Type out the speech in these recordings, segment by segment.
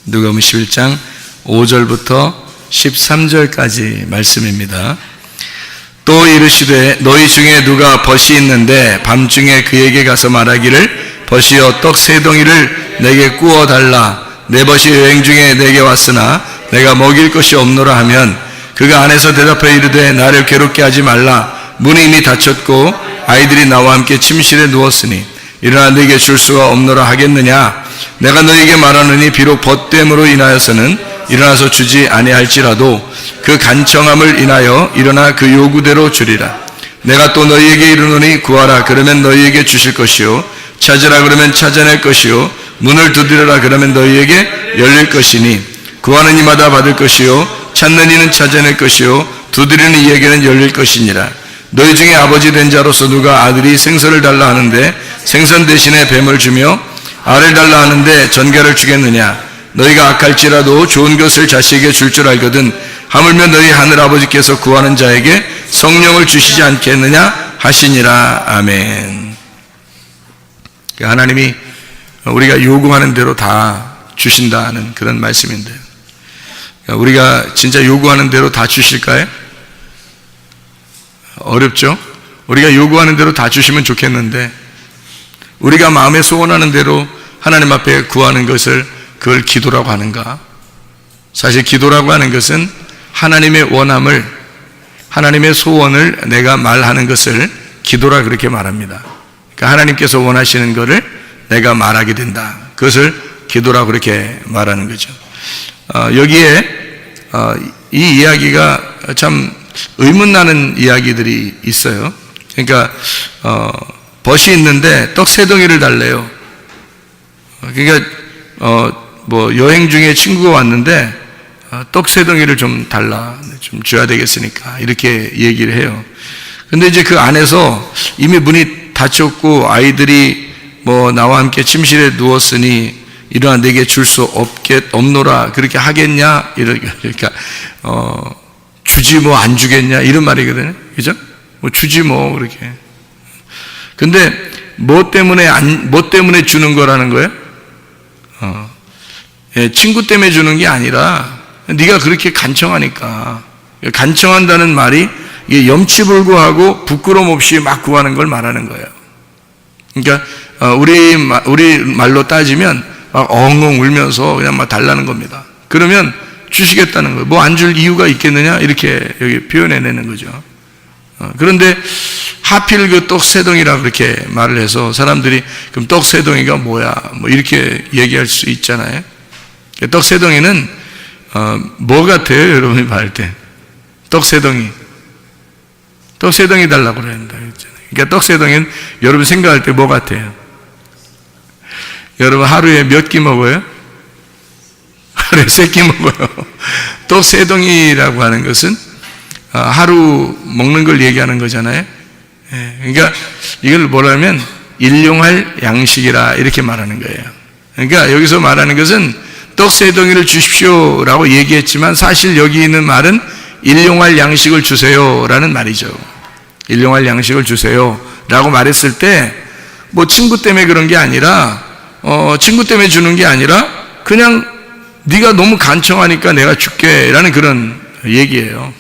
누가복음 11장 5절부터 13절까지 말씀입니다. 또 이르시되 너희 중에 누가 벗이 있는데 밤중에 그에게 가서 말하기를 벗이여 떡 세 덩이를 내게 구워 달라. 내 벗이 여행 중에 내게 왔으나 내가 먹일 것이 없노라 하면 그가 안에서 대답하여 이르되 나를 괴롭게 하지 말라. 문이 이미 닫혔고 아이들이 나와 함께 침실에 누웠으니 일어나 너에게 줄 수가 없노라 하겠느냐. 내가 너에게 말하노니 비록 벗됨으로 인하여서는 일어나서 주지 아니할지라도 그 간청함을 인하여 일어나 그 요구대로 주리라. 내가 또 너희에게 이르노니 구하라 그러면 너희에게 주실 것이요 찾으라 그러면 찾아낼 것이요 문을 두드려라 그러면 너희에게 열릴 것이니 구하는 이마다 받을 것이요 찾는 이는 찾아낼 것이요 두드리는 이에게는 열릴 것이니라. 너희 중에 아버지 된 자로서 누가 아들이 생선을 달라 하는데 생선 대신에 뱀을 주며 알을 달라 하는데 전갈을 주겠느냐. 너희가 악할지라도 좋은 것을 자식에게 줄 줄 알거든 하물며 너희 하늘 아버지께서 구하는 자에게 성령을 주시지 않겠느냐 하시니라. 아멘. 하나님이 우리가 요구하는 대로 다 주신다는 그런 말씀인데 우리가 진짜 요구하는 대로 다 주실까요? 어렵죠? 우리가 요구하는 대로 다 주시면 좋겠는데 우리가 마음에 소원하는 대로 하나님 앞에 구하는 것을 그걸 기도라고 하는가? 사실 기도라고 하는 것은 하나님의 원함을, 하나님의 소원을 내가 말하는 것을 기도라 그렇게 말합니다. 그러니까 하나님께서 원하시는 것을 내가 말하게 된다. 그것을 기도라고 그렇게 말하는 거죠. 여기에 이 이야기가 참 의문나는 이야기들이 있어요. 그러니까 벗이 있는데 떡 세 덩이를 달래요. 그러니까 여행 중에 친구가 왔는데 떡 세 덩이를 좀 달라, 좀 줘야 되겠으니까 이렇게 얘기를 해요. 근데 이제 그 안에서 이미 문이 닫혔고 아이들이 나와 함께 침실에 누웠으니 일어나 내게 줄 수 없노라 그렇게 하겠냐 그러니까 주지 안 주겠냐 이런 말이거든요. 그죠? 주지 그렇게. 근데 뭐 때문에 주는 거라는 거예요? 친구 때문에 주는 게 아니라 네가 그렇게 간청하니까. 간청한다는 말이 이게 염치불구하고 부끄럼 없이 막 구하는 걸 말하는 거예요. 그러니까 우리 말로 따지면 막 엉엉 울면서 그냥 막 달라는 겁니다. 그러면 주시겠다는 거예요. 안 줄 이유가 있겠느냐 이렇게 여기 표현해내는 거죠. 그런데 하필 그 떡 세 덩이라 그렇게 말을 해서 사람들이 그럼 떡 세 덩이가 뭐야? 이렇게 얘기할 수 있잖아요. 떡 세 덩이는 뭐 같아요? 여러분이 봐할 때 떡 세 덩이. 떡 세 덩이 달라고 그랬다. 그러니까 떡 세 덩이는 여러분 생각할 때 뭐 같아요? 여러분 하루에 몇 끼 먹어요? 하루에 3끼 먹어요. 떡 세 덩이라고 하는 것은 하루 먹는 걸 얘기하는 거잖아요. 그러니까 이걸 뭐라면 일용할 양식이라 이렇게 말하는 거예요. 그러니까 여기서 말하는 것은 떡 세 덩이를 주십시오라고 얘기했지만 사실 여기 있는 말은 일용할 양식을 주세요라는 말이죠. 일용할 양식을 주세요라고 말했을 때 친구 때문에 그런 게 아니라 친구 때문에 주는 게 아니라 그냥 네가 너무 간청하니까 내가 줄게라는 그런 얘기예요.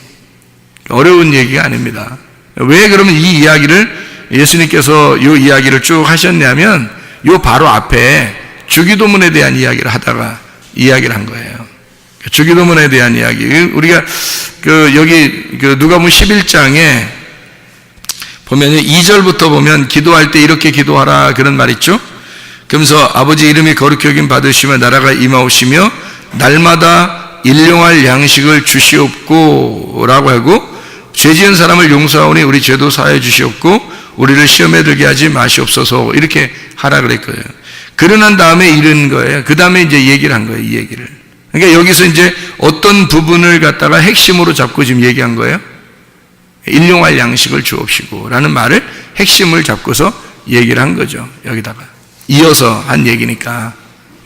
어려운 얘기가 아닙니다. 왜 그러면 이 이야기를 예수님께서 이 이야기를 쭉 하셨냐면 이 바로 앞에 주기도문에 대한 이야기를 하다가 이야기를 한 거예요. 주기도문에 대한 이야기. 우리가 여기 누가복음 11장에 보면요 2절부터 보면 기도할 때 이렇게 기도하라 그런 말 있죠. 그러면서 아버지 이름이 거룩히 여김 받으시며 나라가 임하오시며 날마다 일용할 양식을 주시옵고 라고 하고 죄지은 사람을 용서하오니 우리 죄도 사하여 주시옵고 우리를 시험에 들게 하지 마시옵소서 이렇게 하라 그랬거든요. 그러난 다음에 이런 거예요. 그 다음에 이제 얘기를 한 거예요. 이 얘기를. 그러니까 여기서 이제 어떤 부분을 갖다가 핵심으로 잡고 지금 얘기한 거예요. 일용할 양식을 주옵시고 라는 말을 핵심을 잡고서 얘기를 한 거죠. 여기다가 이어서 한 얘기니까.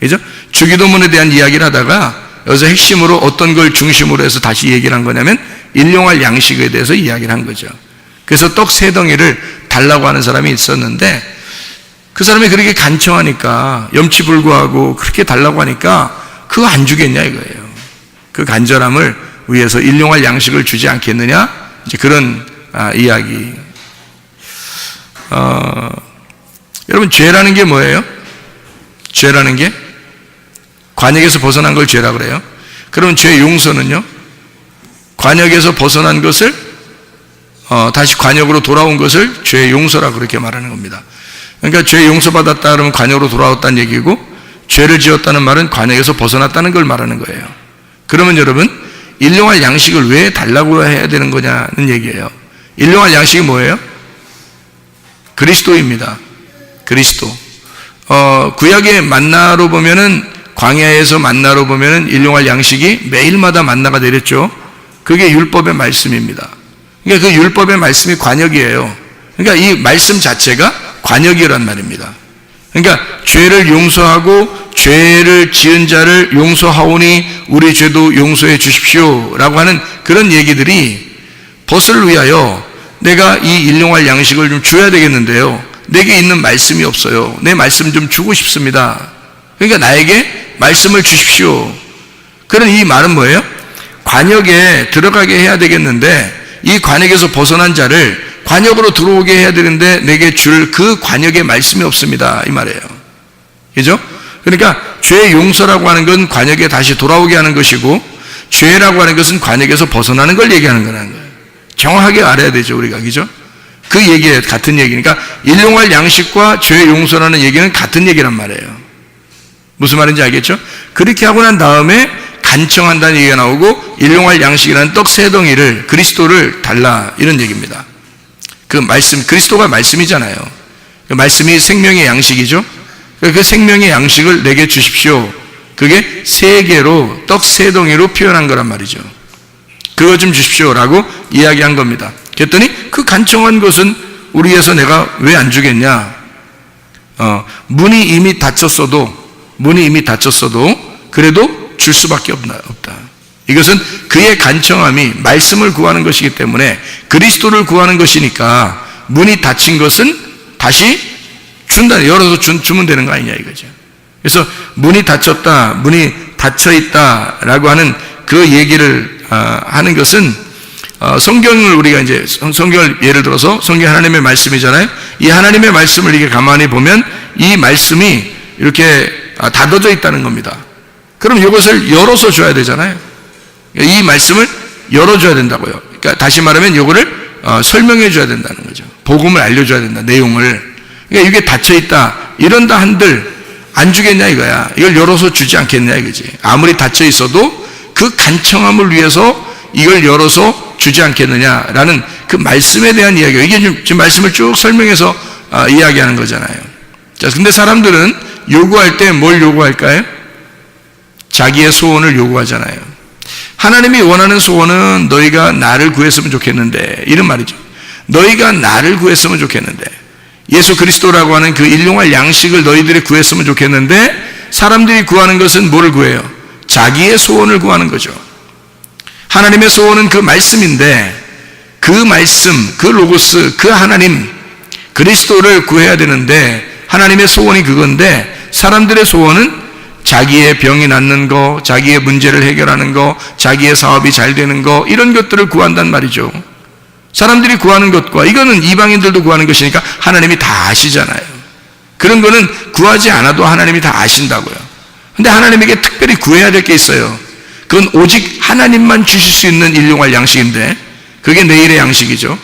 그죠? 주기도문에 대한 이야기를 하다가 여기서 핵심으로 어떤 걸 중심으로 해서 다시 얘기를 한 거냐면 일용할 양식에 대해서 이야기를 한 거죠. 그래서 떡 세 덩이를 달라고 하는 사람이 있었는데 그 사람이 그렇게 간청하니까 염치불구하고 그렇게 달라고 하니까 그거 안 주겠냐 이거예요. 그 간절함을 위해서 일용할 양식을 주지 않겠느냐, 이제 그런 이야기. 여러분, 죄라는 게 뭐예요? 죄라는 게 관역에서 벗어난 걸 죄라 그래요. 그러면 죄 용서는요? 관역에서 벗어난 것을 다시 관역으로 돌아온 것을 죄 용서라 그렇게 말하는 겁니다. 그러니까 죄 용서받았다 그러면 관역으로 돌아왔다는 얘기고, 죄를 지었다는 말은 관역에서 벗어났다는 걸 말하는 거예요. 그러면 여러분, 일용할 양식을 왜 달라고 해야 되는 거냐는 얘기예요. 일용할 양식이 뭐예요? 그리스도입니다. 그리스도. 구약의 만나로 보면은, 광야에서 만나로 보면은 일용할 양식이 매일마다 만나가 내렸죠. 그게 율법의 말씀입니다. 그러니까 그 율법의 말씀이 관역이에요. 그러니까 이 말씀 자체가 관역이란 말입니다. 그러니까 죄를 용서하고 죄를 지은 자를 용서하오니 우리 죄도 용서해 주십시오 라고 하는 그런 얘기들이 벗을 위하여 내가 이 일용할 양식을 좀 줘야 되겠는데요, 내게 있는 말씀이 없어요. 내 말씀 좀 주고 싶습니다. 그러니까 나에게 말씀을 주십시오. 그런 이 말은 뭐예요? 관역에 들어가게 해야 되겠는데, 이 관역에서 벗어난 자를 관역으로 들어오게 해야 되는데 내게 줄 그 관역의 말씀이 없습니다, 이 말이에요. 그죠? 그러니까 죄 용서라고 하는 건 관역에 다시 돌아오게 하는 것이고, 죄라고 하는 것은 관역에서 벗어나는 걸 얘기하는 거라는 거예요. 정확하게 알아야 되죠, 우리가. 그죠? 그 얘기에 같은 얘기니까 일용할 양식과 죄 용서라는 얘기는 같은 얘기란 말이에요. 무슨 말인지 알겠죠? 그렇게 하고 난 다음에 간청한다는 얘기가 나오고, 일용할 양식이라는 떡 세 덩이를, 그리스도를 달라, 이런 얘기입니다. 그 말씀, 그리스도가 말씀이잖아요. 그 말씀이 생명의 양식이죠. 그 생명의 양식을 내게 주십시오. 그게 세 개로, 떡 세 덩이로 표현한 거란 말이죠. 그거 좀 주십시오라고 이야기한 겁니다. 그랬더니 그 간청한 것은 우리에서 내가 왜 안 주겠냐? 문이 이미 닫혔어도 그래도 줄 수밖에 없다. 이것은 그의 간청함이 말씀을 구하는 것이기 때문에, 그리스도를 구하는 것이니까 문이 닫힌 것은 다시 준다, 열어서 주면 되는 거 아니냐 이거죠. 그래서 문이 닫혔다, 문이 닫혀 있다라고 하는 그 얘기를 하는 것은, 성경을 우리가 이제 성경을 예를 들어서, 성경 하나님의 말씀이잖아요. 이 하나님의 말씀을 이렇게 가만히 보면 이 말씀이 이렇게 닫아져 있다는 겁니다. 그럼 이것을 열어서 줘야 되잖아요. 이 말씀을 열어줘야 된다고요. 그러니까 다시 말하면 이거를 설명해 줘야 된다는 거죠. 복음을 알려줘야 된다, 내용을. 그러니까 이게 닫혀있다, 이런다 한들 안 주겠냐 이거야. 이걸 열어서 주지 않겠냐 이거지. 아무리 닫혀 있어도 그 간청함을 위해서 이걸 열어서 주지 않겠느냐라는 그 말씀에 대한 이야기예요. 이게 지금 말씀을 쭉 설명해서 이야기하는 거잖아요. 자, 근데 사람들은 요구할 때 뭘 요구할까요? 자기의 소원을 요구하잖아요. 하나님이 원하는 소원은 너희가 나를 구했으면 좋겠는데, 이런 말이죠. 너희가 나를 구했으면 좋겠는데, 예수 그리스도라고 하는 그 일용할 양식을 너희들이 구했으면 좋겠는데, 사람들이 구하는 것은 뭐를 구해요? 자기의 소원을 구하는 거죠. 하나님의 소원은 그 말씀인데, 그 말씀, 그 로고스, 그 하나님 그리스도를 구해야 되는데, 하나님의 소원이 그건데, 사람들의 소원은 자기의 병이 낫는 거, 자기의 문제를 해결하는 거, 자기의 사업이 잘 되는 거, 이런 것들을 구한단 말이죠. 사람들이 구하는 것과, 이거는 이방인들도 구하는 것이니까 하나님이 다 아시잖아요. 그런 거는 구하지 않아도 하나님이 다 아신다고요. 근데 하나님에게 특별히 구해야 될 게 있어요. 그건 오직 하나님만 주실 수 있는 일용할 양식인데, 그게 내일의 양식이죠.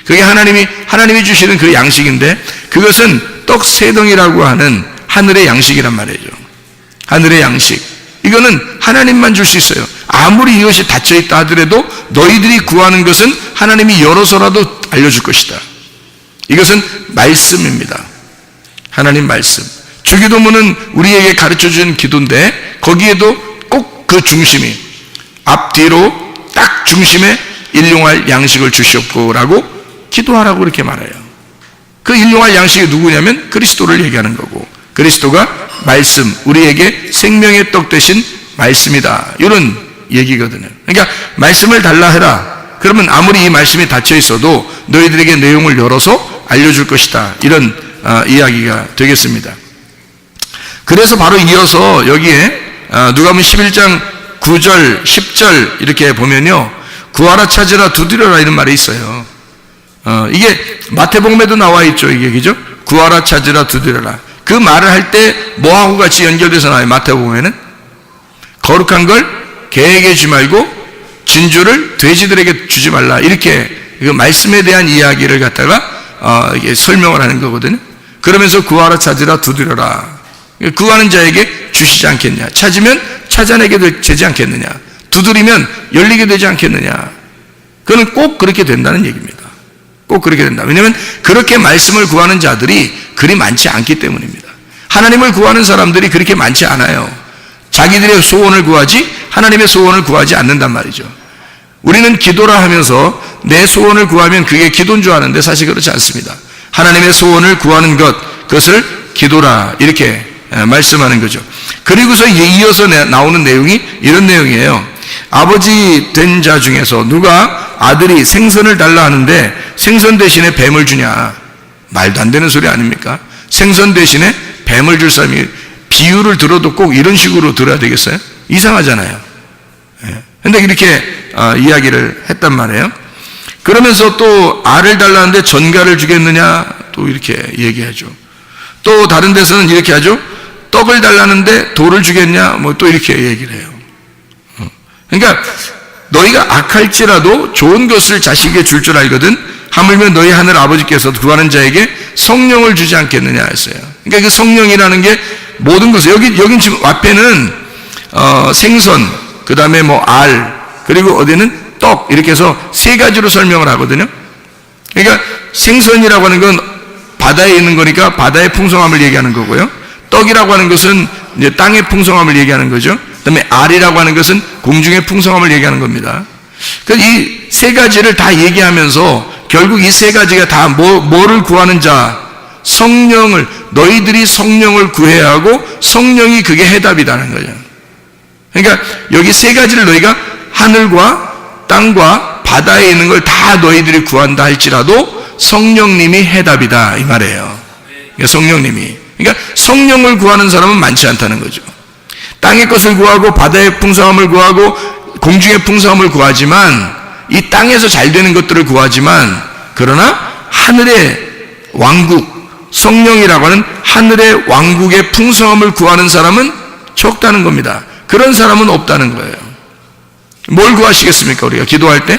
그게 하나님이 주시는 그 양식인데, 그것은 떡 세 덩이라고 하는 하늘의 양식이란 말이죠. 하늘의 양식. 이거는 하나님만 줄 수 있어요. 아무리 이것이 닫혀있다 하더라도 너희들이 구하는 것은 하나님이 열어서라도 알려줄 것이다. 이것은 말씀입니다. 하나님 말씀. 주기도문은 우리에게 가르쳐준 기도인데, 거기에도 꼭 그 중심이, 앞뒤로 딱 중심에 일용할 양식을 주시옵고라고 기도하라고 그렇게 말해요. 그 일용할 양식이 누구냐면 그리스도를 얘기하는 거고, 그리스도가 말씀, 우리에게 생명의 떡 되신 말씀이다, 이런 얘기거든요. 그러니까 말씀을 달라 해라. 그러면 아무리 이 말씀이 닫혀 있어도 너희들에게 내용을 열어서 알려줄 것이다, 이런 이야기가 되겠습니다. 그래서 바로 이어서 여기에 누가복음 11장 9절, 10절 이렇게 보면요, 구하라 찾으라 두드려라 이런 말이 있어요. 이게 마태복음에도 나와 있죠. 이게 그죠? 구하라 찾으라 두드려라. 그 말을 할 때 뭐하고 같이 연결돼서 나와요? 마태복음에는 거룩한 걸 개에게 주지 말고 진주를 돼지들에게 주지 말라, 이렇게 그 말씀에 대한 이야기를 갖다가 이게 설명을 하는 거거든요. 그러면서 구하라 찾으라 두드려라. 구하는 자에게 주시지 않겠냐, 찾으면 찾아내게 되지 않겠느냐, 두드리면 열리게 되지 않겠느냐. 그건 꼭 그렇게 된다는 얘기입니다. 꼭 그렇게 된다. 왜냐하면 그렇게 말씀을 구하는 자들이 그리 많지 않기 때문입니다. 하나님을 구하는 사람들이 그렇게 많지 않아요. 자기들의 소원을 구하지 하나님의 소원을 구하지 않는단 말이죠. 우리는 기도라 하면서 내 소원을 구하면 그게 기도인 줄 아는데 사실 그렇지 않습니다. 하나님의 소원을 구하는 것, 그것을 기도라 이렇게 말씀하는 거죠. 그리고서 이어서 나오는 내용이 이런 내용이에요. 아버지 된 자 중에서 누가 아들이 생선을 달라 하는데 생선 대신에 뱀을 주냐? 말도 안 되는 소리 아닙니까? 생선 대신에 뱀을 줄 사람이, 비유를 들어도 꼭 이런 식으로 들어야 되겠어요? 이상하잖아요. 근데 이렇게 이야기를 했단 말이에요. 그러면서 또 알을 달라는데 전갈을 주겠느냐? 또 이렇게 얘기하죠. 또 다른 데서는 이렇게 하죠. 떡을 달라는데 돌을 주겠냐? 뭐 또 이렇게 얘기를 해요. 그러니까 너희가 악할지라도 좋은 것을 자식에게 줄 줄 알거든 하물며 너희 하늘 아버지께서 구하는 자에게 성령을 주지 않겠느냐 했어요. 그러니까 그 성령이라는 게 모든 것을, 여긴 지금 앞에는 생선, 그 다음에 뭐 알, 그리고 어디는 떡, 이렇게 해서 세 가지로 설명을 하거든요. 그러니까 생선이라고 하는 건 바다에 있는 거니까 바다의 풍성함을 얘기하는 거고요. 떡이라고 하는 것은 이제 땅의 풍성함을 얘기하는 거죠. 그 다음에 알이라고 하는 것은 공중의 풍성함을 얘기하는 겁니다. 그래서 이 세 가지를 다 얘기하면서 결국 이 세 가지가 다 뭐를 구하는 자? 성령을, 너희들이 성령을 구해야 하고 성령이 그게 해답이라는 거죠. 그러니까 여기 세 가지를 너희가 하늘과 땅과 바다에 있는 걸 다 너희들이 구한다 할지라도 성령님이 해답이다 이 말이에요. 그러니까 성령님이, 그러니까 성령을 구하는 사람은 많지 않다는 거죠. 땅의 것을 구하고 바다의 풍성함을 구하고 공중의 풍성함을 구하지만, 이 땅에서 잘 되는 것들을 구하지만, 그러나 하늘의 왕국, 성령이라고 하는 하늘의 왕국의 풍성함을 구하는 사람은 적다는 겁니다. 그런 사람은 없다는 거예요. 뭘 구하시겠습니까? 우리가 기도할 때?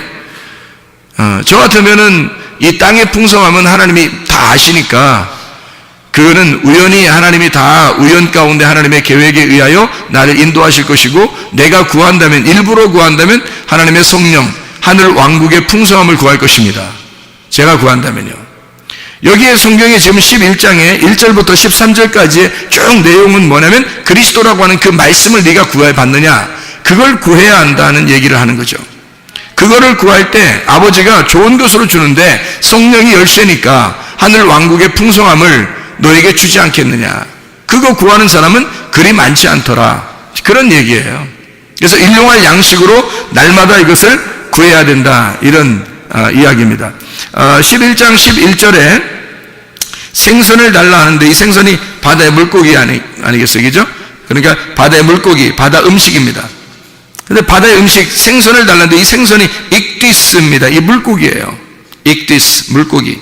저 같으면은 이 땅의 풍성함은 하나님이 다 아시니까 그거는 우연히 하나님이 다 우연 가운데 하나님의 계획에 의하여 나를 인도하실 것이고, 내가 구한다면, 일부러 구한다면 하나님의 성령, 하늘 왕국의 풍성함을 구할 것입니다. 제가 구한다면요. 여기에 성경에 지금 11장에 1절부터 13절까지의 쭉 내용은 뭐냐면 그리스도라고 하는 그 말씀을 네가 구해 받느냐, 그걸 구해야 한다는 얘기를 하는 거죠. 그거를 구할 때 아버지가 좋은 것으로 주는데 성령이 열쇠니까 하늘 왕국의 풍성함을 너에게 주지 않겠느냐. 그거 구하는 사람은 그리 많지 않더라. 그런 얘기예요. 그래서 일용할 양식으로 날마다 이것을 구해야 된다, 이런 이야기입니다. 11장 11절에 생선을 달라 하는데 이 생선이 바다의 물고기 아니겠어요? 그죠? 그러니까 바다의 물고기, 바다 음식입니다. 근데 바다의 음식, 생선을 달라는데 이 생선이 익디스입니다. 이 물고기예요. 익디스, 물고기.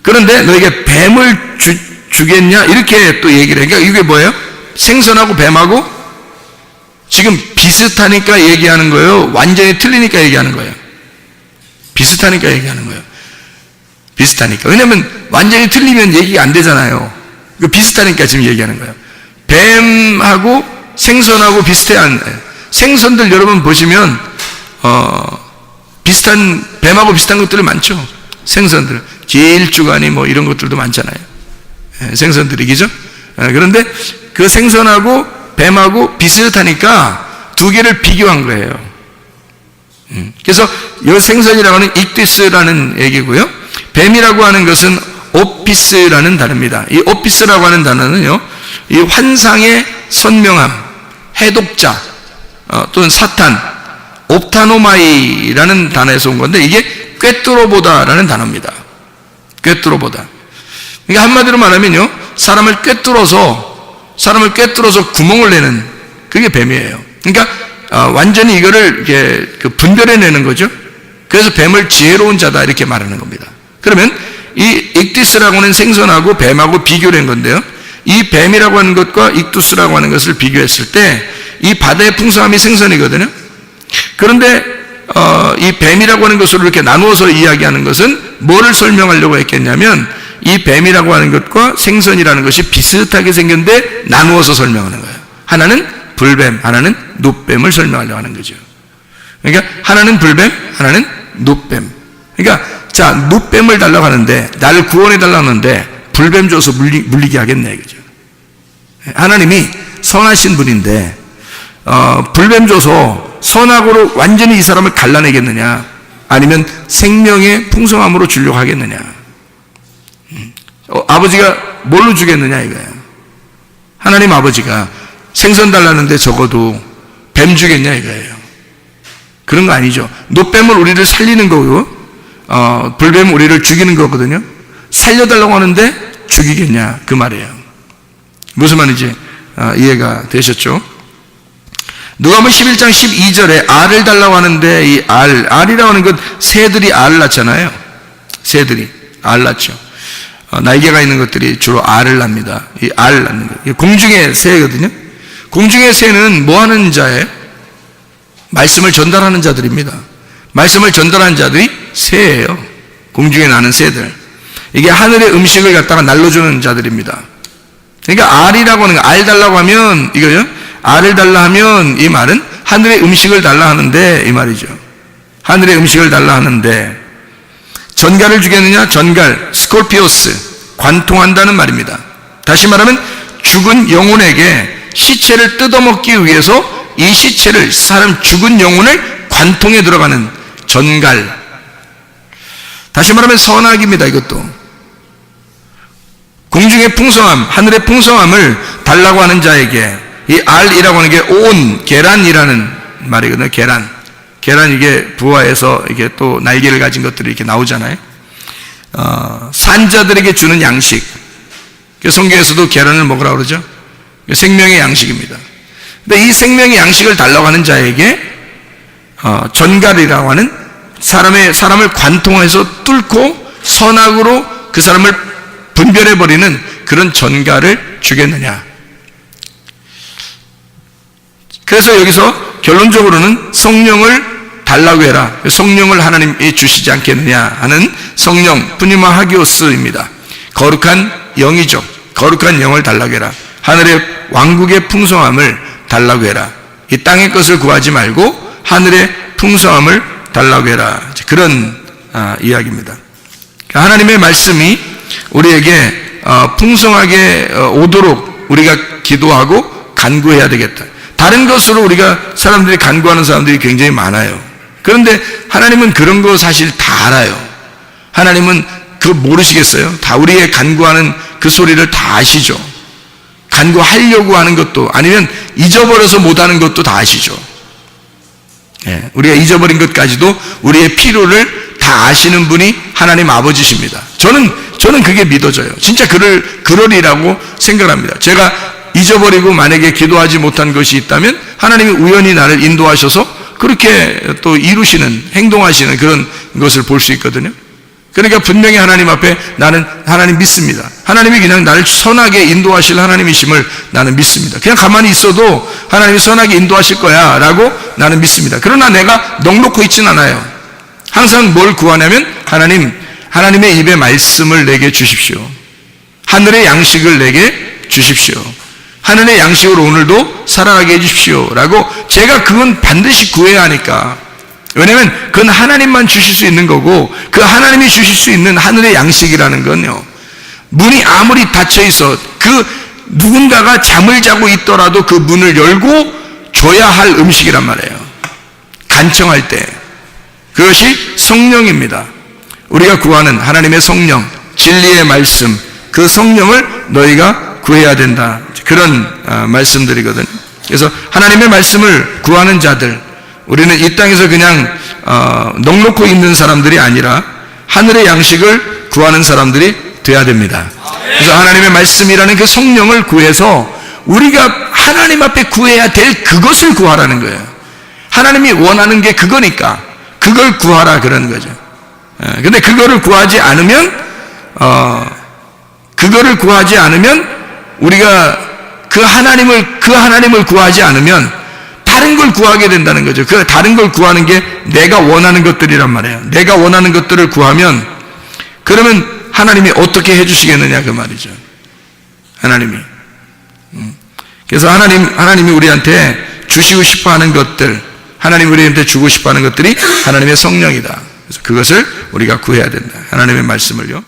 그런데 너에게 뱀을 주겠냐? 이렇게 또 얘기를 해요. 그러니까 이게 뭐예요? 생선하고 뱀하고 지금 비슷하니까 얘기하는 거예요? 완전히 틀리니까 얘기하는 거예요? 비슷하니까 얘기하는 거예요. 비슷하니까. 왜냐면 완전히 틀리면 얘기가 안 되잖아요. 비슷하니까 지금 얘기하는 거예요. 뱀하고 생선하고 비슷해야, 생선들 여러분 보시면 비슷한, 뱀하고 비슷한 것들이 많죠. 생선들, 길주가니 뭐 이런 것들도 많잖아요. 생선들이, 그죠? 그런데 그 생선하고 뱀하고 비슷하니까 두 개를 비교한 거예요. 그래서 이 생선이라고 하는 익디스라는 얘기고요. 뱀이라고 하는 것은 오피스라는 단어입니다. 이 오피스라고 하는 단어는요, 이 환상의 선명함, 해독자, 또는 사탄, 옵타노마이라는 단어에서 온 건데, 이게 꿰뚫어보다라는 단어입니다. 꿰뚫어보다. 그러니까 한마디로 말하면요, 사람을 꿰뚫어서 구멍을 내는, 그게 뱀이에요. 그러니까 완전히 이거를 이렇게 분별해내는 거죠. 그래서 뱀을 지혜로운 자다 이렇게 말하는 겁니다. 그러면 이 익디스라고 하는 생선하고 뱀하고 비교를 한 건데요. 이 뱀이라고 하는 것과 익두스라고 하는 것을 비교했을 때 이 바다의 풍성함이 생선이거든요. 그런데 이 뱀이라고 하는 것으로 이렇게 나누어서 이야기하는 것은 뭐를 설명하려고 했겠냐면 이 뱀이라고 하는 것과 생선이라는 것이 비슷하게 생겼는데 나누어서 설명하는 거예요. 하나는 불뱀, 하나는 눕뱀을 설명하려고 하는 거죠. 그러니까 하나는 불뱀, 하나는 눕뱀. 그러니까 자, 눕뱀을 달라고 하는데 나를 구원해 달라고 하는데 불뱀 줘서 물리게 하겠네 이거죠. 하나님이 선하신 분인데 불뱀 줘서 선악으로 완전히 이 사람을 갈라내겠느냐, 아니면 생명의 풍성함으로 주려고 하겠느냐. 아버지가 뭘로 주겠느냐 이거예요. 하나님 아버지가 생선 달라는데 적어도 뱀 주겠냐 이거예요. 그런 거 아니죠. 눕뱀은 우리를 살리는 거고 불뱀은 우리를 죽이는 거거든요. 살려달라고 하는데 죽이겠냐 그 말이에요. 무슨 말인지 이해가 되셨죠? 누가복음 11장 12절에 알을 달라고 하는데 이 알이라고 하는 건 새들이 알을 낳잖아요. 새들이 알 낳죠. 날개가 있는 것들이 주로 알을 낳습니다. 이 알 낳는 거. 공중의 새거든요. 공중의 새는 뭐 하는 자예요? 말씀을 전달하는 자들입니다. 말씀을 전달하는 자들이 새예요. 공중에 나는 새들. 이게 하늘의 음식을 갖다가 날려주는 자들입니다. 그러니까 알이라고 하는 거, 알 달라고 하면 이거요. 알을 달라 하면 이 말은 하늘의 음식을 달라 하는데 이 말이죠. 하늘의 음식을 달라 하는데 전갈을 주겠느냐? 전갈, 스콜피오스, 관통한다는 말입니다. 다시 말하면 죽은 영혼에게 시체를 뜯어먹기 위해서 이 시체를, 사람 죽은 영혼을 관통에 들어가는 전갈. 다시 말하면 선악입니다. 이것도 공중의 풍성함, 하늘의 풍성함을 달라고 하는 자에게 이 알이라고 하는 게 온, 계란이라는 말이거든요. 계란 이게 부화해서 이게 또 날개를 가진 것들이 이렇게 나오잖아요. 산자들에게 주는 양식. 성경에서도 계란을 먹으라고 그러죠. 생명의 양식입니다. 근데 이 생명의 양식을 달라고 하는 자에게 전갈이라고 하는 사람을 관통해서 뚫고 선악으로 그 사람을 분별해버리는 그런 전갈을 주겠느냐. 그래서 여기서 결론적으로는 성령을 달라고 해라. 성령을 하나님이 주시지 않겠느냐 하는 성령, 푸니마 하기오스입니다. 거룩한 영이죠. 거룩한 영을 달라고 해라. 하늘의 왕국의 풍성함을 달라고 해라. 이 땅의 것을 구하지 말고 하늘의 풍성함을 달라고 해라. 그런 이야기입니다. 하나님의 말씀이 우리에게 풍성하게 오도록 우리가 기도하고 간구해야 되겠다. 다른 것으로 우리가 사람들이 간구하는 사람들이 굉장히 많아요. 그런데 하나님은 그런 거 사실 다 알아요. 하나님은 그거 모르시겠어요? 다 우리의 간구하는 그 소리를 다 아시죠. 간구하려고 하는 것도 아니면 잊어버려서 못하는 것도 다 아시죠. 예, 우리가 잊어버린 것까지도 우리의 필요를 다 아시는 분이 하나님 아버지십니다. 저는 그게 믿어져요. 진짜 그러리라고 생각합니다. 제가 잊어버리고 만약에 기도하지 못한 것이 있다면 하나님이 우연히 나를 인도하셔서 그렇게 또 이루시는, 행동하시는 그런 것을 볼 수 있거든요. 그러니까 분명히 하나님 앞에 나는 하나님 믿습니다. 하나님이 그냥 나를 선하게 인도하실 하나님이심을 나는 믿습니다. 그냥 가만히 있어도 하나님이 선하게 인도하실 거야 라고 나는 믿습니다. 그러나 내가 넉놓고 있진 않아요. 항상 뭘 구하냐면 하나님의 입에 말씀을 내게 주십시오. 하늘의 양식을 내게 주십시오. 하늘의 양식으로 오늘도 살아가게 해주십시오 라고 제가 그건 반드시 구해야 하니까. 왜냐하면 그건 하나님만 주실 수 있는 거고 그 하나님이 주실 수 있는 하늘의 양식이라는 건요, 문이 아무리 닫혀 있어 그 누군가가 잠을 자고 있더라도 그 문을 열고 줘야 할 음식이란 말이에요. 간청할 때. 그것이 성령입니다. 우리가 구하는 하나님의 성령, 진리의 말씀, 그 성령을 너희가 구해야 된다. 그런 말씀들이거든요. 그래서 하나님의 말씀을 구하는 자들, 우리는 이 땅에서 그냥 넉놓고 있는 사람들이 아니라 하늘의 양식을 구하는 사람들이 돼야 됩니다. 그래서 하나님의 말씀이라는 그 성령을 구해서 우리가 하나님 앞에 구해야 될 그것을 구하라는 거예요. 하나님이 원하는 게 그거니까 그걸 구하라 그러는 거죠. 근데 그거를 구하지 않으면 우리가 그 하나님을 구하지 않으면 다른 걸 구하게 된다는 거죠. 그 다른 걸 구하는 게 내가 원하는 것들이란 말이에요. 내가 원하는 것들을 구하면 그러면 하나님이 어떻게 해주시겠느냐 그 말이죠. 하나님이. 그래서 하나님이 우리한테 주시고 싶어하는 것들, 하나님이 우리한테 주고 싶어하는 것들이 하나님의 성령이다. 그래서 그것을 우리가 구해야 된다. 하나님의 말씀을요.